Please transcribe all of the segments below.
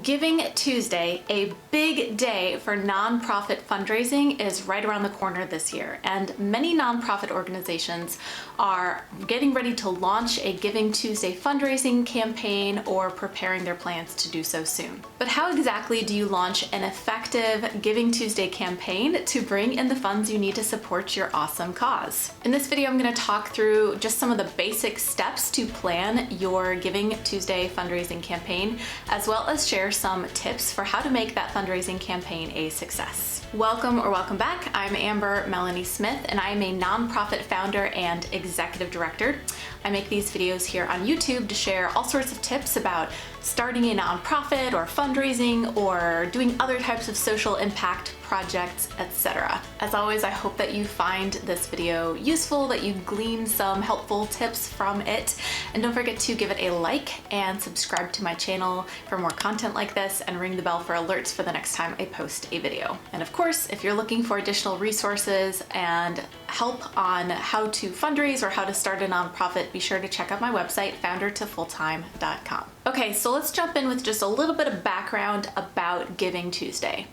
Giving Tuesday, a big day for nonprofit fundraising, is right around the corner this year, and many nonprofit organizations are getting ready to launch a Giving Tuesday fundraising campaign or preparing their plans to do so soon. But how exactly do you launch an effective Giving Tuesday campaign to bring in the funds you need to support your awesome cause? In this video, I'm going to talk through just some of the basic steps to plan your Giving Tuesday fundraising campaign, as well as share some tips for how to make that fundraising campaign a success. Welcome or welcome back. I'm Amber Melanie Smith, and I am a nonprofit founder and executive director. I make these videos here on YouTube to share all sorts of tips about starting a nonprofit or fundraising or doing other types of social impact projects, etc. As always, I hope that you find this video useful, that you glean some helpful tips from it, and don't forget to give it a like and subscribe to my channel for more content like this, and ring the bell for alerts for the next time I post a video. And of course, if you're looking for additional resources and help on how to fundraise or how to start a nonprofit, be sure to check out my website, foundertofulltime.com. Okay, so let's jump in with just a little bit of background about Giving Tuesday.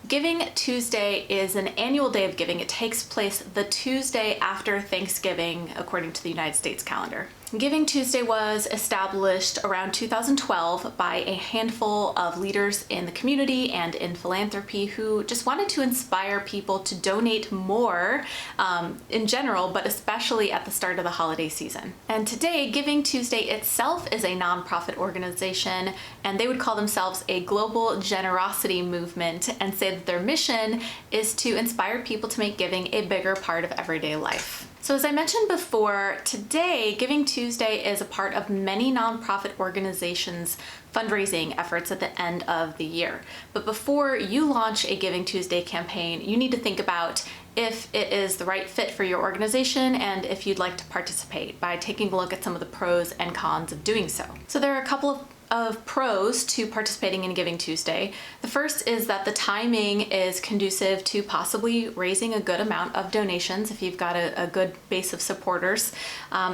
Giving Tuesday is an annual day of giving. It takes place the Tuesday after Thanksgiving, according to the United States calendar. Giving Tuesday was established around 2012 by a handful of leaders in the community and in philanthropy who just wanted to inspire people to donate more in general, but especially at the start of the holiday season. And today, Giving Tuesday itself is a nonprofit organization, and they would call themselves a global generosity movement and say that their mission is to inspire people to make giving a bigger part of everyday life. So as I mentioned before, today Giving Tuesday is a part of many nonprofit organizations' fundraising efforts at the end of the year. But before you launch a Giving Tuesday campaign, you need to think about if it is the right fit for your organization and if you'd like to participate by taking a look at some of the pros and cons of doing so. So there are a couple of pros to participating in Giving Tuesday. The first is that the timing is conducive to possibly raising a good amount of donations if you've got a good base of supporters.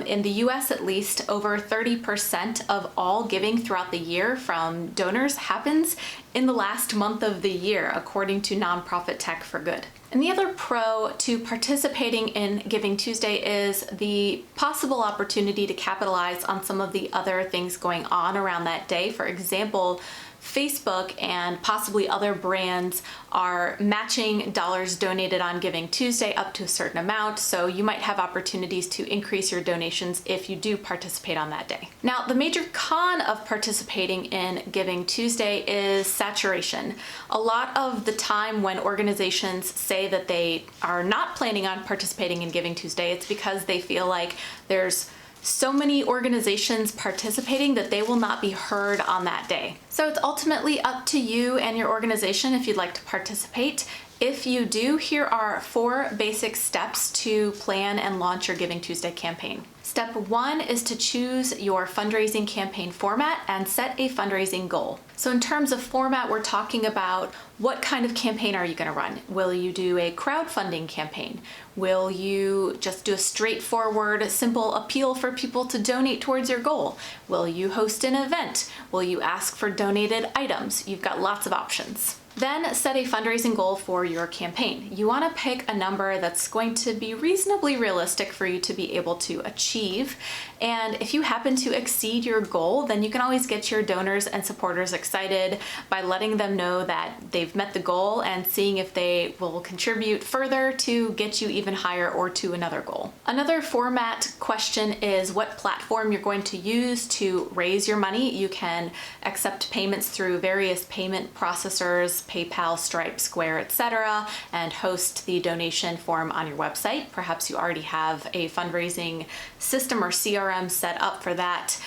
In the US at least, over 30% of all giving throughout the year from donors happens in the last month of the year, according to Nonprofit Tech for Good. And the other pro to participating in Giving Tuesday is the possible opportunity to capitalize on some of the other things going on around that day. For example, Facebook and possibly other brands are matching dollars donated on Giving Tuesday up to a certain amount, so you might have opportunities to increase your donations if you do participate on that day. Now, the major con of participating in Giving Tuesday is saturation. A lot of the time when organizations say that they are not planning on participating in Giving Tuesday, it's because they feel like there's so many organizations participating that they will not be heard on that day. So it's ultimately up to you and your organization if you'd like to participate. If you do, here are 4 basic steps to plan and launch your Giving Tuesday campaign. Step 1 is to choose your fundraising campaign format and set a fundraising goal. So in terms of format, we're talking about what kind of campaign are you going to run? Will you do a crowdfunding campaign? Will you just do a straightforward, simple appeal for people to donate towards your goal? Will you host an event? Will you ask for donated items? You've got lots of options. Then set a fundraising goal for your campaign. You want to pick a number that's going to be reasonably realistic for you to be able to achieve. And if you happen to exceed your goal, then you can always get your donors and supporters excited by letting them know that they've met the goal and seeing if they will contribute further to get you even higher or to another goal. Another format question is what platform you're going to use to raise your money. You can accept payments through various payment processors, PayPal, Stripe, Square, etc., and host the donation form on your website. Perhaps you already have a fundraising system or CRM set up for that.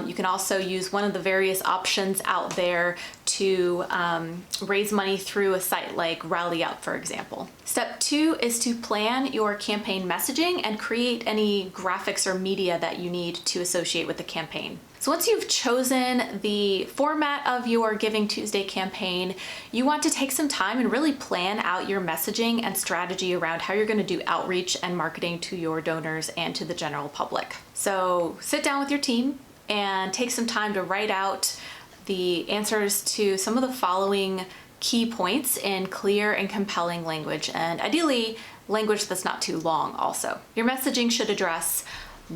You can also use one of the various options out there to raise money through a site like Rally Up, for example. Step 2 is to plan your campaign messaging and create any graphics or media that you need to associate with the campaign. So once you've chosen the format of your Giving Tuesday campaign, you want to take some time and really plan out your messaging and strategy around how you're going to do outreach and marketing to your donors and to the general public. So sit down with your team and take some time to write out the answers to some of the following key points in clear and compelling language, and ideally language that's not too long also. Your messaging should address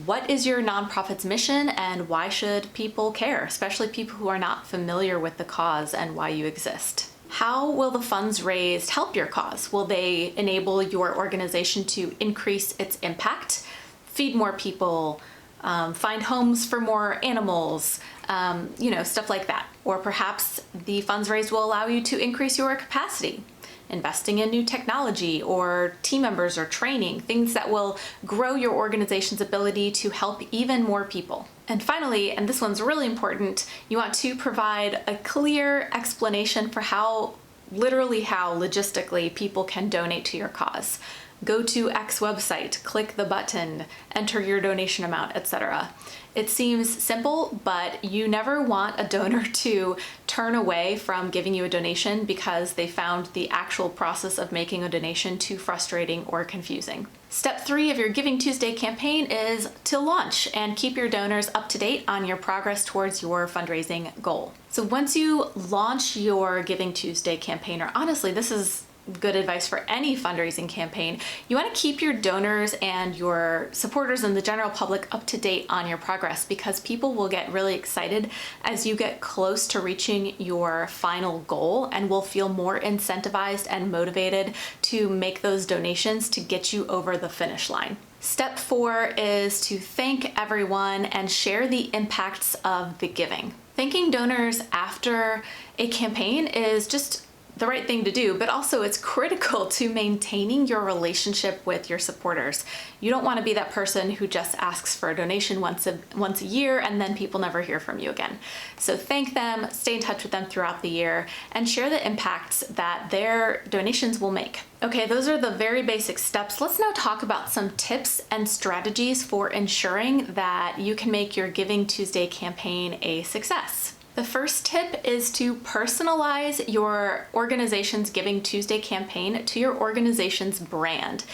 what is your nonprofit's mission and why should people care, especially people who are not familiar with the cause and why you exist. How will the funds raised help your cause? Will they enable your organization to increase its impact, feed more people, find homes for more animals, stuff like that? Or perhaps the funds raised will allow you to increase your capacity, investing in new technology or team members or training, things that will grow your organization's ability to help even more people. And finally, and this one's really important, you want to provide a clear explanation for how logistically people can donate to your cause. Go to X website, click the button, enter your donation amount, etc. It seems simple, but you never want a donor to turn away from giving you a donation because they found the actual process of making a donation too frustrating or confusing. Step 3 of your Giving Tuesday campaign is to launch and keep your donors up to date on your progress towards your fundraising goal. So once you launch your Giving Tuesday campaign, or honestly, this is good advice for any fundraising campaign, you want to keep your donors and your supporters and the general public up to date on your progress, because people will get really excited as you get close to reaching your final goal and will feel more incentivized and motivated to make those donations to get you over the finish line. Step 4 is to thank everyone and share the impacts of the giving. Thanking donors after a campaign is just the right thing to do, but also it's critical to maintaining your relationship with your supporters. You don't want to be that person who just asks for a donation once a year and then people never hear from you again. So thank them, stay in touch with them throughout the year, and share the impacts that their donations will make. Okay, those are the very basic steps. Let's now talk about some tips and strategies for ensuring that you can make your Giving Tuesday campaign a success. The first tip is to personalize your organization's Giving Tuesday campaign to your organization's brand.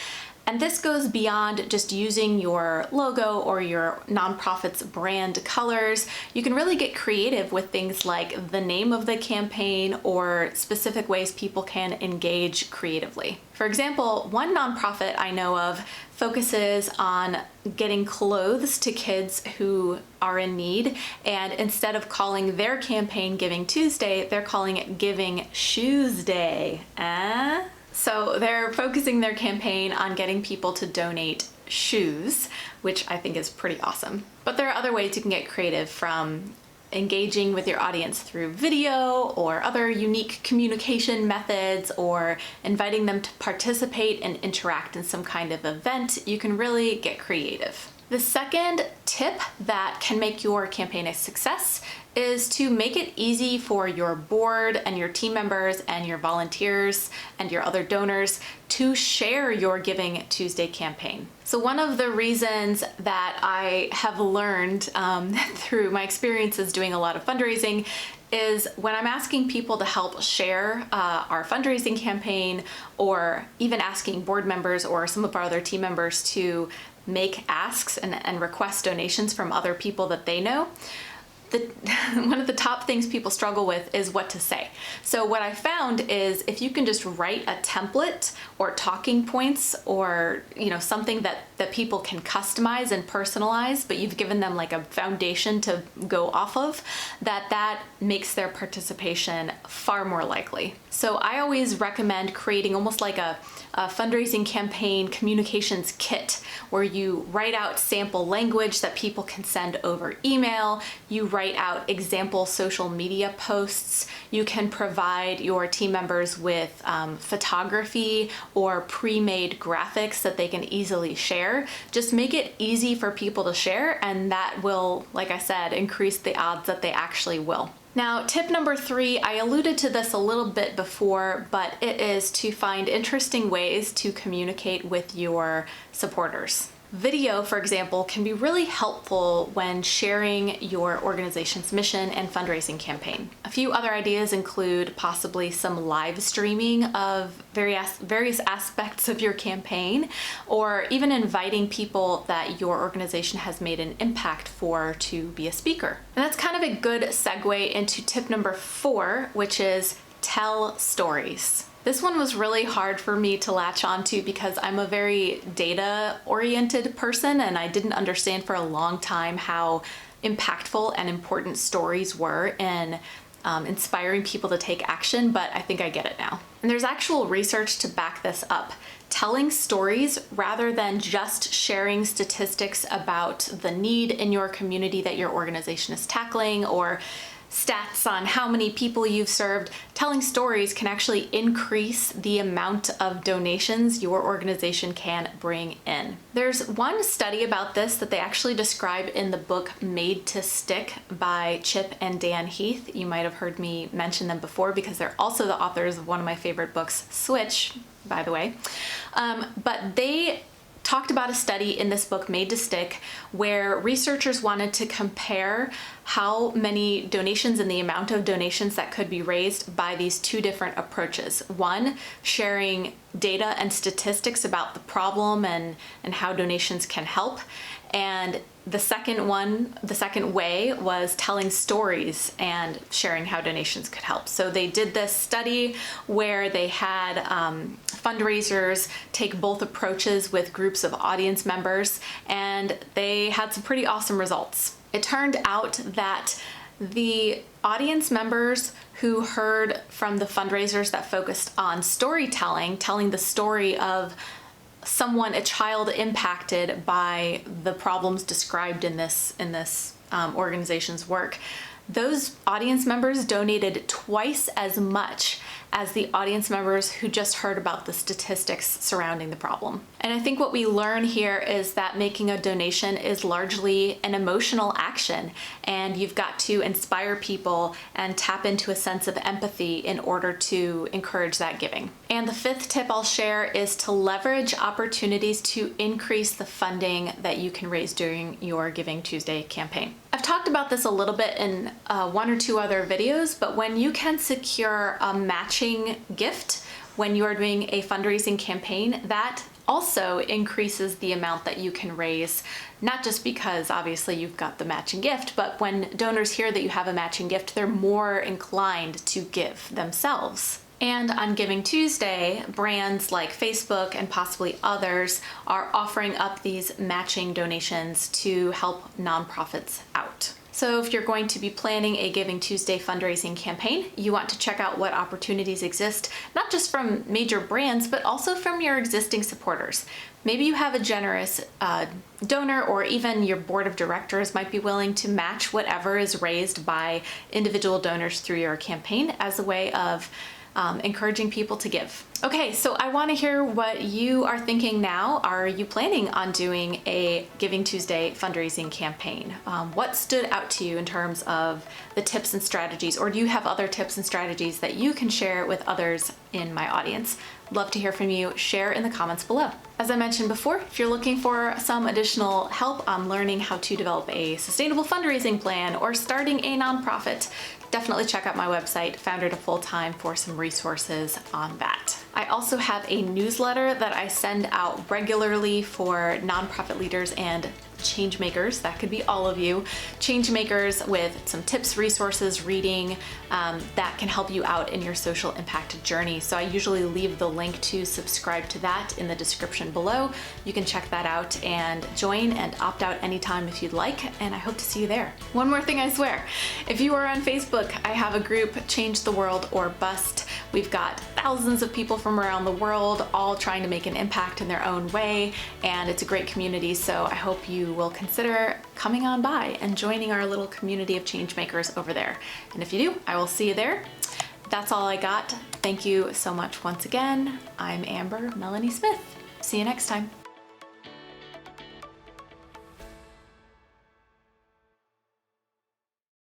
And this goes beyond just using your logo or your nonprofit's brand colors. You can really get creative with things like the name of the campaign or specific ways people can engage creatively. For example, one nonprofit I know of focuses on getting clothes to kids who are in need, and instead of calling their campaign Giving Tuesday, they're calling it Giving Shoes Day. So they're focusing their campaign on getting people to donate shoes, which I think is pretty awesome. But there are other ways you can get creative, from engaging with your audience through video or other unique communication methods, or inviting them to participate and interact in some kind of event. You can really get creative. The second tip that can make your campaign a success is to make it easy for your board and your team members and your volunteers and your other donors to share your Giving Tuesday campaign. So one of the reasons that I have learned through my experiences doing a lot of fundraising is when I'm asking people to help share our fundraising campaign, or even asking board members or some of our other team members to make asks and request donations from other people that they know. One of the top things people struggle with is what to say. So what I found is if you can just write a template or talking points, or something that people can customize and personalize, but you've given them like a foundation to go off of, that makes their participation far more likely. So I always recommend creating almost like a fundraising campaign communications kit, where you write out sample language that people can send over email. You write out example social media posts. You can provide your team members with photography or pre-made graphics that they can easily share. Just make it easy for people to share, and that will, like I said, increase the odds that they actually will. Now, tip number 3, I alluded to this a little bit before, but it is to find interesting ways to communicate with your supporters. Video, for example, can be really helpful when sharing your organization's mission and fundraising campaign. A few other ideas include possibly some live streaming of various aspects of your campaign, or even inviting people that your organization has made an impact for to be a speaker. And that's kind of a good segue into tip number 4, which is tell stories. This one was really hard for me to latch onto because I'm a very data-oriented person, and I didn't understand for a long time how impactful and important stories were in inspiring people to take action, but I think I get it now. And there's actual research to back this up. Telling stories rather than just sharing statistics about the need in your community that your organization is tackling, or stats on how many people you've served, telling stories can actually increase the amount of donations your organization can bring in. There's one study about this that they actually describe in the book Made to Stick by Chip and Dan Heath. You might have heard me mention them before because they're also the authors of one of my favorite books, Switch, by the way. But they talked about a study in this book, Made to Stick, where researchers wanted to compare how many donations and the amount of donations that could be raised by these two different approaches. One, sharing data and statistics about the problem and how donations can help. And the second way was telling stories and sharing how donations could help. So they did this study where they had fundraisers take both approaches with groups of audience members, and they had some pretty awesome results. It turned out that the audience members who heard from the fundraisers that focused on storytelling, telling the story of a child impacted by the problems described in this organization's work, those audience members donated twice as much as the audience members who just heard about the statistics surrounding the problem. And I think what we learn here is that making a donation is largely an emotional action, and you've got to inspire people and tap into a sense of empathy in order to encourage that giving. And the 5th tip I'll share is to leverage opportunities to increase the funding that you can raise during your Giving Tuesday campaign. I've talked about this a little bit in 1 or 2 other videos, but when you can secure a matching gift when you are doing a fundraising campaign, that also increases the amount that you can raise, not just because obviously you've got the matching gift, but when donors hear that you have a matching gift, they're more inclined to give themselves. And on Giving Tuesday, brands like Facebook and possibly others are offering up these matching donations to help nonprofits out. So if you're going to be planning a Giving Tuesday fundraising campaign, you want to check out what opportunities exist, not just from major brands, but also from your existing supporters. Maybe you have a generous donor, or even your board of directors might be willing to match whatever is raised by individual donors through your campaign as a way of encouraging people to give. Okay, so I want to hear what you are thinking now. Are you planning on doing a Giving Tuesday fundraising campaign? What stood out to you in terms of the tips and strategies, or do you have other tips and strategies that you can share with others in my audience? Love to hear from you. Share in the comments below. As I mentioned before, if you're looking for some additional help on learning how to develop a sustainable fundraising plan or starting a nonprofit, definitely check out my website, Founder to Full-Time, for some resources on that. I also have a newsletter that I send out regularly for nonprofit leaders and change makers. That could be all of you. Change makers with some tips, resources, reading that can help you out in your social impact journey. So I usually leave the link to subscribe to that in the description below. You can check that out and join and opt out anytime if you'd like, and I hope to see you there. One more thing, I swear. If you are on Facebook, I have a group, Change the World or Bust. We've got thousands of people from around the world all trying to make an impact in their own way, and it's a great community, so I hope you will consider coming on by and joining our little community of change makers over there. And if you do, I will see you there. That's all I got. Thank you so much once again. I'm Amber Melanie Smith. See you next time.